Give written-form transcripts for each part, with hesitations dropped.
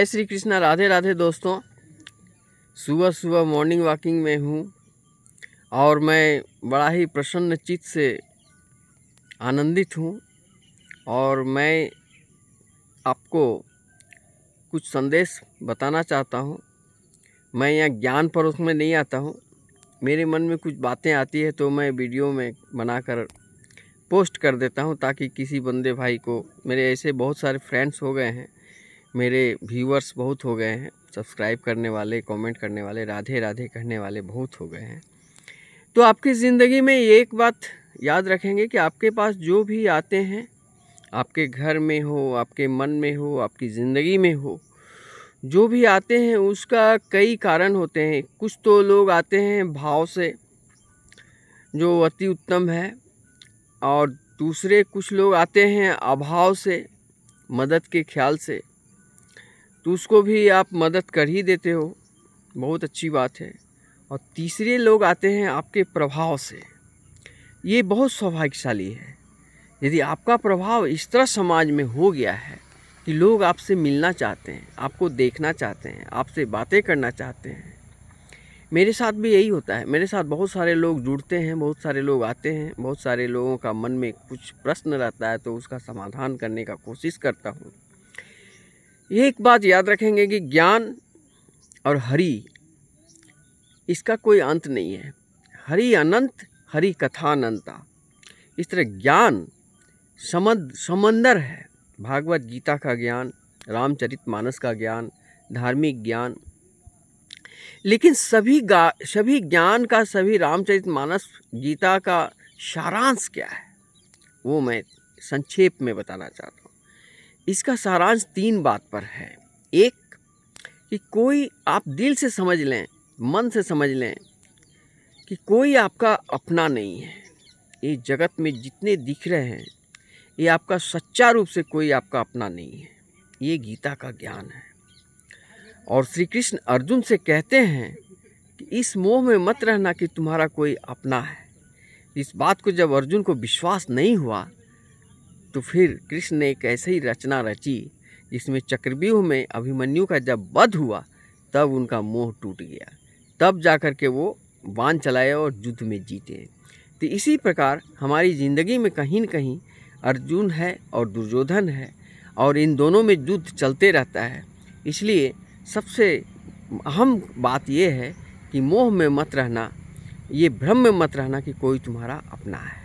जय श्री कृष्णा, राधे राधे दोस्तों। सुबह सुबह मॉर्निंग वॉकिंग में हूँ और मैं बड़ा ही प्रसन्न चित्त से आनंदित हूँ और मैं आपको कुछ संदेश बताना चाहता हूँ। मैं यहाँ ज्ञान परोस में नहीं आता हूँ, मेरे मन में कुछ बातें आती है तो मैं वीडियो में बनाकर पोस्ट कर देता हूँ ताकि किसी बंदे भाई को, मेरे ऐसे बहुत सारे फ्रेंड्स हो गए हैं, मेरे व्यूअर्स बहुत हो गए हैं, सब्सक्राइब करने वाले, कमेंट करने वाले, राधे राधे कहने वाले बहुत हो गए हैं। तो आपकी ज़िंदगी में एक बात याद रखेंगे कि आपके पास जो भी आते हैं, आपके घर में हो, आपके मन में हो, आपकी ज़िंदगी में हो, जो भी आते हैं उसका कई कारण होते हैं। कुछ तो लोग आते हैं भाव से, जो अति उत्तम है, और दूसरे कुछ लोग आते हैं अभाव से, मदद के ख्याल से, तो उसको भी आप मदद कर ही देते हो, बहुत अच्छी बात है। और तीसरे लोग आते हैं आपके प्रभाव से, ये बहुत सौभाग्यशाली है। यदि आपका प्रभाव इस तरह समाज में हो गया है कि लोग आपसे मिलना चाहते हैं, आपको देखना चाहते हैं, आपसे बातें करना चाहते हैं। मेरे साथ भी यही होता है, मेरे साथ बहुत सारे लोग जुड़ते हैं, बहुत सारे लोग आते हैं, बहुत सारे लोगों का मन में कुछ प्रश्न रहता है तो उसका समाधान करने का कोशिश करता हूँ। एक बात याद रखेंगे कि ज्ञान और हरि, इसका कोई अंत नहीं है। हरि अनंत, हरि कथा अनंता। इस तरह ज्ञान समंदर है। भागवत गीता का ज्ञान, रामचरितमानस का ज्ञान, धार्मिक ज्ञान, लेकिन सभी ज्ञान का, सभी रामचरितमानस गीता का सारांश क्या है वो मैं संक्षेप में बताना चाहता हूँ। इसका सारांश 3 बात पर है। एक, कि कोई आप दिल से समझ लें, मन से समझ लें कि कोई आपका अपना नहीं है। ये जगत में जितने दिख रहे हैं ये आपका सच्चा रूप से कोई आपका अपना नहीं है। ये गीता का ज्ञान है। और श्री कृष्ण अर्जुन से कहते हैं कि इस मोह में मत रहना कि तुम्हारा कोई अपना है। इस बात को जब अर्जुन को विश्वास नहीं हुआ तो फिर कृष्ण ने एक ऐसी रचना रची जिसमें चक्रव्यूह में अभिमन्यु का जब वध हुआ तब उनका मोह टूट गया, तब जाकर के वो बाण चलाए और युद्ध में जीते। तो इसी प्रकार हमारी ज़िंदगी में कहीं न कहीं अर्जुन है और दुर्योधन है और इन दोनों में युद्ध चलते रहता है। इसलिए सबसे अहम बात ये है कि मोह में मत रहना, ये भ्रम में मत रहना कि कोई तुम्हारा अपना है।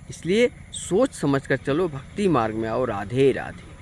इसलिए सोच समझकर चलो, भक्ति मार्ग में आओ। राधे राधे।